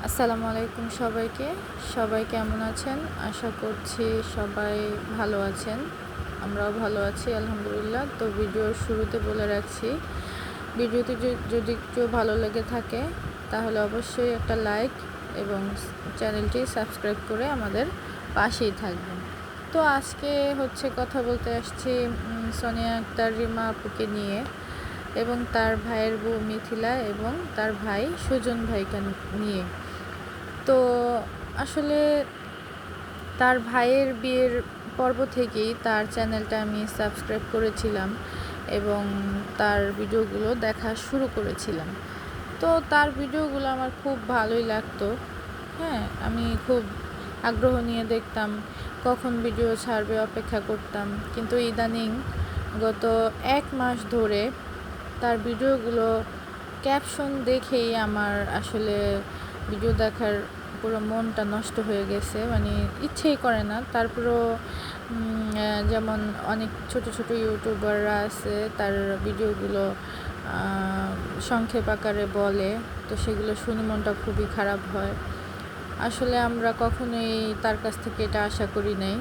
আসসালামু আলাইকুম সবাইকে। সবাই কেমন আছেন? আশা করছি সবাই ভালো আছেন। আমরাও ভালো আছি আলহামদুলিল্লাহ। তো ভিডিওর শুরুতে বলে রাখছি, ভিডিওটি যদি একটু ভালো লেগে থাকে তাহলে অবশ্যই একটা লাইক এবং চ্যানেলটি সাবস্ক্রাইব করে আমাদের পাশেই থাকবেন। তো আজকে কথা বলতে আসছি সোনিয়া আক্তার রিমা আপুকে নিয়ে এবং তার ভাইয়ের বউ মিথিলা এবং তার ভাই সুজন ভাইকে নিয়ে। তো আসলে তার ভাইয়ের বিয়ের পর্ব থেকেই তার চ্যানেলটা আমি সাবস্ক্রাইব করেছিলাম এবং তার ভিডিওগুলো দেখা শুরু করেছিলাম। তো তার ভিডিওগুলো আমার খুব ভালোই লাগতো। হ্যাঁ, আমি খুব আগ্রহ নিয়ে দেখতাম, কখন ভিডিও ছাড়বে অপেক্ষা করতাম। কিন্তু ইদানিং গত 1 মাস ধরে তার ভিডিওগুলো ক্যাপশন দেখেই আমার আসলে ভিডিও দেখার পুরো মনটা নষ্ট হয়ে গেছে। মানে ইচ্ছেই করে না। তারপরেও যেমন অনেক ছোট ছোট ইউটিউবাররা আছে, তার ভিডিওগুলো সংক্ষেপ আকারে বলে, তো সেগুলো শুনে মনটা খুবই খারাপ হয়। আসলে আমরা কখনোই তার কাছ থেকে এটা আশা করি নাই।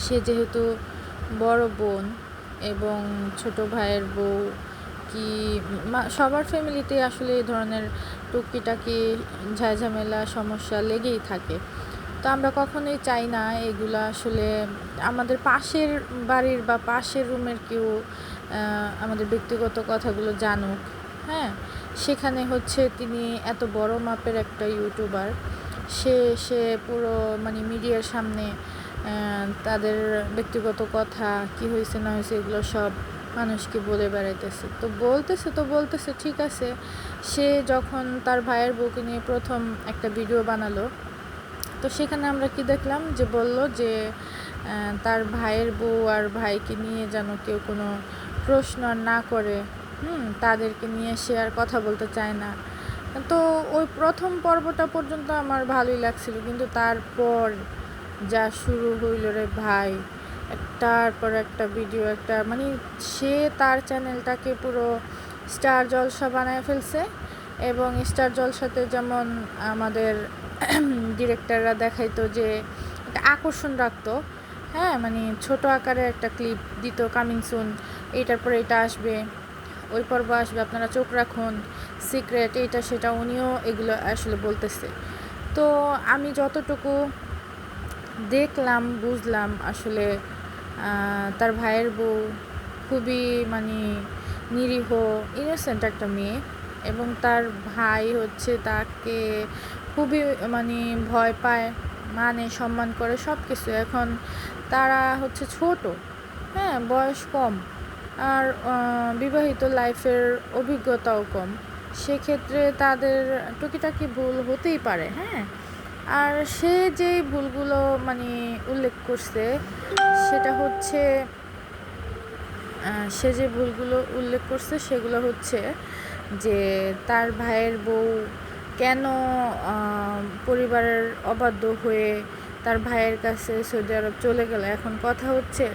সে যেহেতু বড় বোন এবং ছোট ভাইয়ের বউ, কি সবার ফ্যামিলিতে আসলে এই ধরনের টুকিটাকি ঝামেলা সমস্যা লেগেই থাকে। তো আমরা কখনোই চাই না এগুলো আসলে আমাদের পাশের বাড়ির বা পাশের রুমের কেউ আমাদের ব্যক্তিগত কথাগুলো জানুক। হ্যাঁ, সেখানে তিনি এত বড় মাপের একটা ইউটিউবার, সে পুরো মিডিয়ার সামনে তাদের ব্যক্তিগত কথা কি হয়েছে না হয়েছে এগুলো সব মানুষকে বলে বেড়াইতেছে। তো বলতেছে ঠিক আছে। সে যখন তার ভাইয়ের বউকে নিয়ে প্রথম একটা ভিডিও বানালো, তো সেখানে আমরা কি দেখলাম যে বলল যে তার ভাইয়ের বউ আর ভাইকে নিয়ে যেন কেউ কোনো প্রশ্ন আর না করে, তাদেরকে নিয়ে সে আর কথা বলতে চায় না। তো ওই প্রথম পর্বটা পর্যন্ত আমার ভালোই লাগছিল, কিন্তু তারপর যা শুরু হইল রে ভাই, একটার পর একটা ভিডিও, সে তার চ্যানেলটাকে পুরো স্টার জলসা বানায় ফেলছে। এবং স্টার জলসাতে যেমন আমাদের ডিরেক্টররা দেখাইতো যে একটা আকর্ষণ রাখতো। হ্যাঁ, ছোট আকারে একটা ক্লিপ দিত, কামিং সুন, এইটার পরে এটা আসবে, ওই পর্ব আসবে, আপনারা চোখ রাখুন, সিক্রেট, এইটা সেটা, উনিও এগুলো আসলে বলতেছে। তো আমি যতটুকু দেখলাম বুঝলাম আসলে তার ভাইয়ের বউ খুবই নিরীহ ইনোসেন্ট একটা মেয়ে, এবং তার ভাই তাকে খুবই ভয় পায়, সম্মান করে সব কিছু। এখন তারা ছোট, হ্যাঁ, বয়স কম, আর বিবাহিত লাইফের অভিজ্ঞতাও কম। সেক্ষেত্রে তাদের টুকিটাকি ভুল হতেই পারে। হ্যাঁ, আর সে যে ভুলগুলো উল্লেখ করছে সেটা হচ্ছে সে যে ভুলগুলো উল্লেখ করছে সেগুলো হচ্ছে যে তার ভাইয়ের বউ কেন পরিবারের অবাধ্য হয়ে তার ভাইয়ের কাছে সৌদি আরব চলে গেল। এখন কথা হচ্ছে,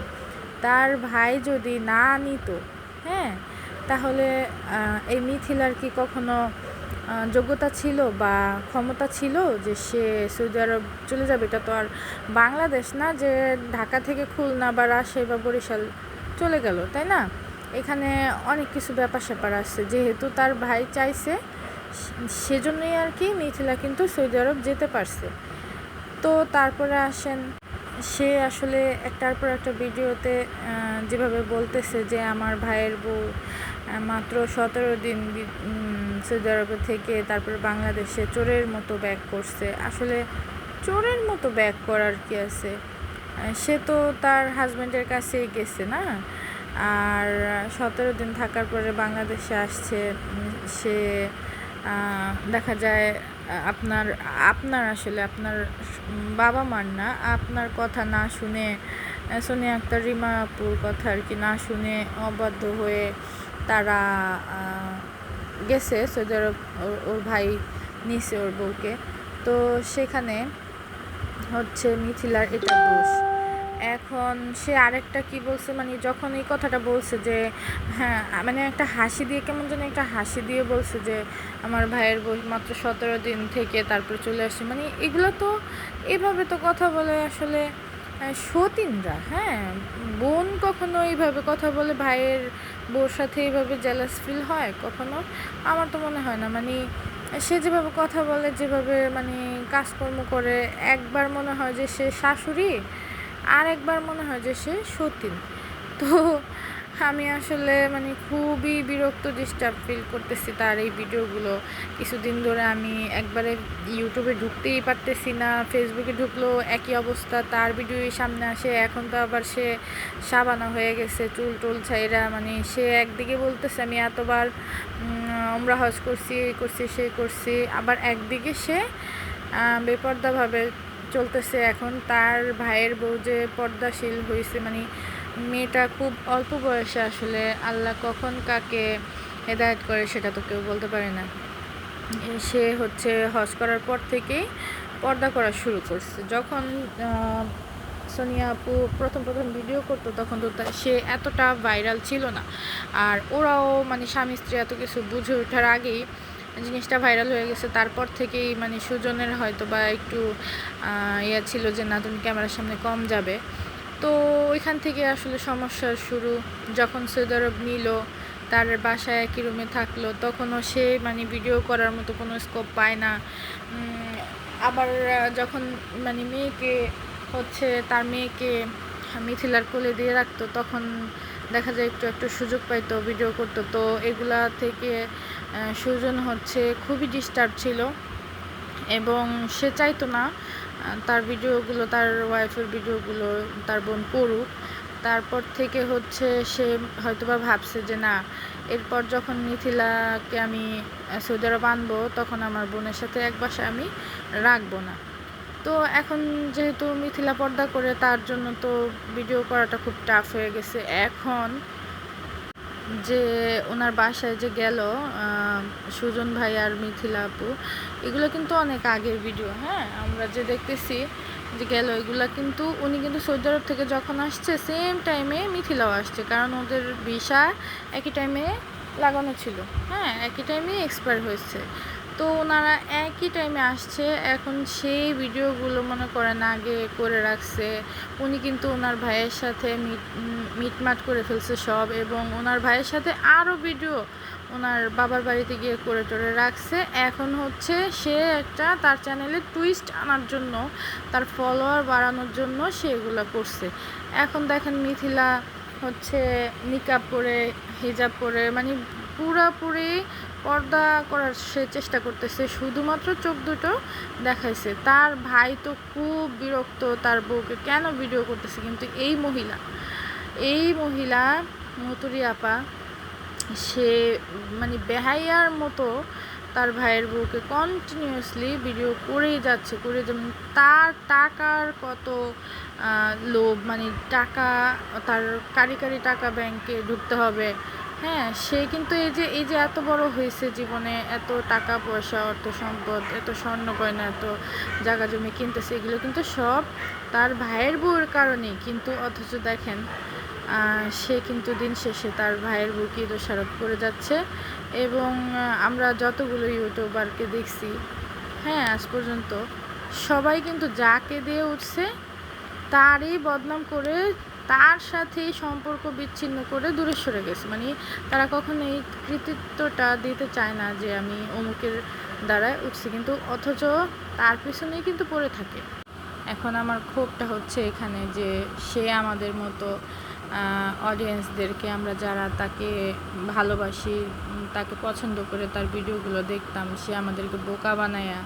তার ভাই যদি না নিত, হ্যাঁ, তাহলে এই মিথিলার কি কখনো যোগ্যতা ছিল বা ক্ষমতা ছিল যে সে সৌদি আরব চলে যাবে? এটা তো আর বাংলাদেশ না যে ঢাকা থেকে খুলনা বা রাজশাহী বা বরিশাল চলে গেল, তাই না? এখানে অনেক কিছু ব্যাপার স্যাপার আসছে। যেহেতু তার ভাই চাইছে, সেজন্যই আর কি মিথিলা কিন্তু সৌদি আরব যেতে পারছে। তো তারপরে আসেন, সে আসলে একটার পর একটা ভিডিওতে যেভাবে বলতেছে যে আমার ভাইয়ের বউ মাত্র 17 দিন সৌদি আরবে থেকে তারপরে বাংলাদেশে চোরের মতো ব্যাক করছে। আসলে চোরের মতো ব্যাক করার কি আছে? সে তো তার হাজব্যান্ডের কাছেই গেছে না। আর 17 দিন থাকার পরে বাংলাদেশে আসছে। সে দেখা যায় আপনার আসলে আপনার বাবা মার না, আপনার কথা না শুনে, সোনিয়া আক্তার রিমা আপুর কথা আর কি না শুনে অবাধ্য হয়ে তারা গেছে সৌদি আরব। ওর ভাই নিছে ওর বউকে। তো সেখানে মিথিলার এটা দোষ। এখন সে আরেকটা কি বলছে, মানে যখন এই কথাটা বলছে যে হ্যাঁ, মানে একটা হাসি দিয়ে, কেমন যেন একটা হাসি দিয়ে বলছে যে আমার ভাইয়ের বয়স মাত্র 17 দিন থেকে তারপরে চলে আসছে। মানে এগুলো তো এভাবে তো কথা বলে আসলে সতীনরা। হ্যাঁ, বোন কখনো এইভাবে কথা বলে ভাইয়ের বউর সাথে এইভাবে জেলাস ফিল হয় কখনো? আমার তো মনে হয় না। মানে সে যেভাবে কথা বলে, যেভাবে মানে কাজকর্ম করে, একবার মনে হয় যে সে শাশুড়ি, আর একবার মনে হয় যে সে সতীন। তো আমি আসলে মানে খুবই বিরক্ত, ডিস্টার্ব ফিল করতেছি তার এই ভিডিওগুলো। কিছুদিন ধরে আমি একবারে ইউটিউবে ঢুকতেই পারতেছি না, ফেসবুকে ঢুকলেও একই অবস্থা, তার ভিডিওই সামনে আসে। এখন তো আবার সে সাবানা হয়ে গেছে, চুল টুল ছাইরা। মানে সে একদিকে বলতেছে আমি এতবার আমরা হজ করছি, এই করছি, সে করছি, আবার একদিকে সে বেপর্দাভাবে চলতেছে। এখন তার ভাইয়ের বউ যে পর্দাশীল হয়েছে, মানে মেয়েটা খুব অল্প বয়সে, আসলে আল্লাহ কখন কাকে হেদায়েত করে সেটা তো কেউ বলতে পারে না। সে হচ্ছে হজ করার পর থেকেই পর্দা করা শুরু করছে। যখন সোনিয়া আপু প্রথম ভিডিও করতো তখন তো সে এতটা ভাইরাল ছিল না। আর ওরাও মানে স্বামী স্ত্রী এত কিছু বুঝে ওঠার আগেই জিনিসটা ভাইরাল হয়ে গেছে। তারপর থেকেই মানে সুজনের হয়তো বা একটু ইয়া ছিল যে না, তুমি ক্যামেরার সামনে কম যাবে। তো ওইখান থেকে আসলে সমস্যার শুরু। যখন সৌদি আরব নিল, তার বাসায় একই রুমে থাকলো, তখনও সে মানে ভিডিও করার মতো কোনো স্কোপ পায় না। আবার যখন মানে তার মেয়েকে মিথিলার কোলে দিয়ে রাখতো, তখন দেখা যায় একটু একটু সুযোগ পাইতো, ভিডিও করতো। তো এগুলা থেকে সুজন হচ্ছে খুবই ডিস্টার্ব ছিল এবং সে চাইতো না তার ভিডিওগুলো, তার ওয়াইফের ভিডিওগুলো তার বোন করুক। তারপর থেকে হচ্ছে সে হয়তোবা ভাবছে যে না, এরপর যখন মিথিলাকে আমি সৌদি আরব আনবো, তখন আমার বোনের সাথে এক বাসায় আমি রাখবো না। তো এখন যেহেতু মিথিলা পর্দা করে, তার জন্য তো ভিডিও করাটা খুব টাফ হয়ে গেছে। এখন যে ওনার বাসায় যে গেল সুজন ভাই আর মিথিলা আপু, এগুলো কিন্তু অনেক আগের ভিডিও। হ্যাঁ, আমরা যে দেখতেছি যে গেল, এগুলো কিন্তু উনি কিন্তু সৌদি আরব থেকে যখন আসছে সেম টাইমে মিথিলাও আসছে, কারণ ওদের ভিসা একই টাইমে লাগানো ছিল। হ্যাঁ, একই টাইমে এক্সপায়ার হয়েছে। তো ওনারা একই টাইমে আসছে। এখন সেই ভিডিওগুলো মনে করেন আগে করে রাখছে। উনি কিন্তু ওনার ভাইয়ের সাথে মিটমাট করে ফেলছে সব, এবং ওনার ভাইয়ের সাথে আরও ভিডিও ওনার বাবার বাড়িতে গিয়ে করে টোরে রাখছে। এখন হচ্ছে সে একটা তার চ্যানেলে টুইস্ট আনার জন্য, তার ফলোয়ার বাড়ানোর জন্য সে এগুলো করছে। এখন দেখেন মিথিলা হচ্ছে নিকাব পরে, হিজাব পরে, মানে পুরাপুরি পর্দা করার সে চেষ্টা করতেছে, শুধুমাত্র চোখ দুটো দেখাইছে। তার ভাই তো খুব বিরক্ত তার বউকে কেন ভিডিও করতেছে, কিন্তু এই মহিলা মতুরি আপা, সে মানে বেহাইয়ার মতো তার ভাইয়ের বউকে কন্টিনিউয়াসলি ভিডিও করেই যাচ্ছে। তার টাকার কত লোভ, মানে টাকা, তার কারি টাকা ব্যাংকে ঢুকতে হবে। হ্যাঁ, সে কিন্তু এই যে এত বড় হয়েছে জীবনে, এত টাকা পয়সা, অর্থ সম্পদ, এত স্বর্ণ গয়না, এত জায়গা জমি কিনতেছে, এগুলো কিন্তু সব তার ভাইয়ের বউয়ের কারণেই। কিন্তু অথচ দেখেন সে কিন্তু দিন শেষে তার ভাইয়ের বউকে দোষারোপ করে যাচ্ছে। এবং আমরা যতগুলো ইউটিউবারকে দেখছি, হ্যাঁ, আজ পর্যন্ত সবাই কিন্তু যাকে দিয়ে উঠছে তারই বদনাম করে, তার সাথেই সম্পর্ক বিচ্ছিন্ন করে দূরে সরে গেছে। মানে তারা কখনো এই কৃতিত্বটা দিতে চায় না যে আমি অমুকের দ্বারায় উঠছি, কিন্তু অথচ তার পিছনেই কিন্তু পড়ে থাকে। এখন আমার ক্ষোভটা হচ্ছে এখানে যে সে আমাদের মতো অডিয়েন্সদেরকে, আমরা যারা তাকে ভালোবাসি, তাকে পছন্দ করে তার ভিডিওগুলো দেখতাম, সে আমাদেরকে বোকা বানায়া,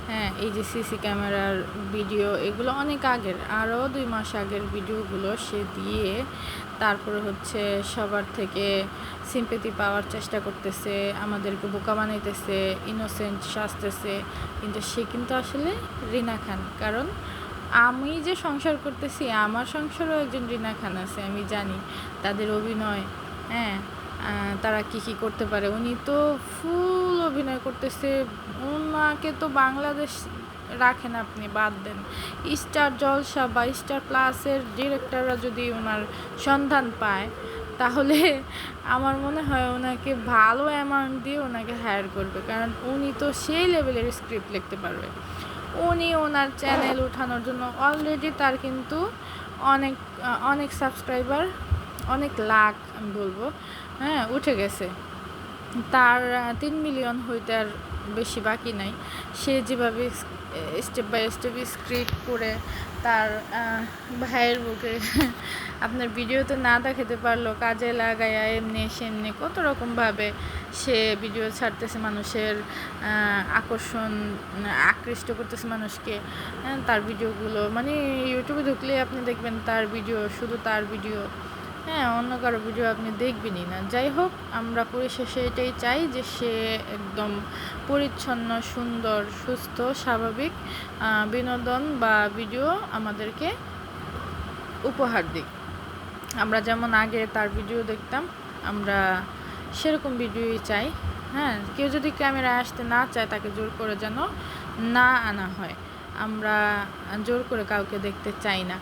হ্যাঁ, এই যে সিসি ক্যামেরার ভিডিও, এগুলো অনেক আগের, আরও 2 মাস আগের ভিডিওগুলো সে দিয়ে তারপরে হচ্ছে সবার থেকে সিম্পেথি পাওয়ার চেষ্টা করতেছে, আমাদেরকে বোকা বানাইতেছে, ইনোসেন্ট সাজতেছে। কিন্তু সে কিন্তু আসলে রিনা খান। কারণ আমি যে সংসার করতেছি, আমার সংসারও একজন রিনা খান আছে, আমি জানি তাদের অভিনয়। হ্যাঁ, তারা কী করতে পারে। উনি তো ফুল অভিনয় করতেছে, ওনাকে তো বাংলাদেশ রাখেন আপনি, বাদ দেন। স্টার জলসা বা স্টার প্লাসের ডিরেক্টররা যদি ওনার সন্ধান পায়, তাহলে আমার মনে হয় ওনাকে ভালো অ্যামাউন্ট দিয়ে ওনাকে হায়ার করবে, কারণ উনি তো সেই লেভেলের স্ক্রিপ্ট লিখতে পারবে। উনি ওনার চ্যানেল উঠানোর জন্য অলরেডি তার কিন্তু অনেক অনেক সাবস্ক্রাইবার, অনেক লাখ আমি বলবো, হ্যাঁ, উঠে গেছে। তার 3 মিলিয়ন হইতে আর বেশি বাকি নাই। সে যেভাবে স্টেপ বাই স্টেপ স্ক্রিপ্ট করে তার ভাইয়ের বুকে আপনার ভিডিওতে না দেখাতে পারলো, কাজে লাগাইয়া এমনি সেমনি কত রকমভাবে সে ভিডিও ছাড়তেছে, মানুষের আকর্ষণ আকৃষ্ট করতেছে মানুষকে। তার ভিডিওগুলো মানে ইউটিউবে ঢুকলে আপনি দেখবেন তার ভিডিও, শুধু তার ভিডিও, হ্যাঁ, অন্য কারো ভিডিও আপনি দেখবেনই না। যাই হোক, আমরা পরিশেষে এটাই চাই যে সে একদম পরিচ্ছন্ন, সুন্দর, সুস্থ, স্বাভাবিক বিনোদন বা ভিডিও আমাদেরকে উপহার দিক। আমরা যেমন আগে তার ভিডিও দেখতাম, আমরা সেরকম ভিডিওই চাই। হ্যাঁ, কেউ যদি ক্যামেরায় আসতে না চায়, তাকে জোর করে যেন না আনা হয়। আমরা জোর করে কাউকে দেখতে চাই না।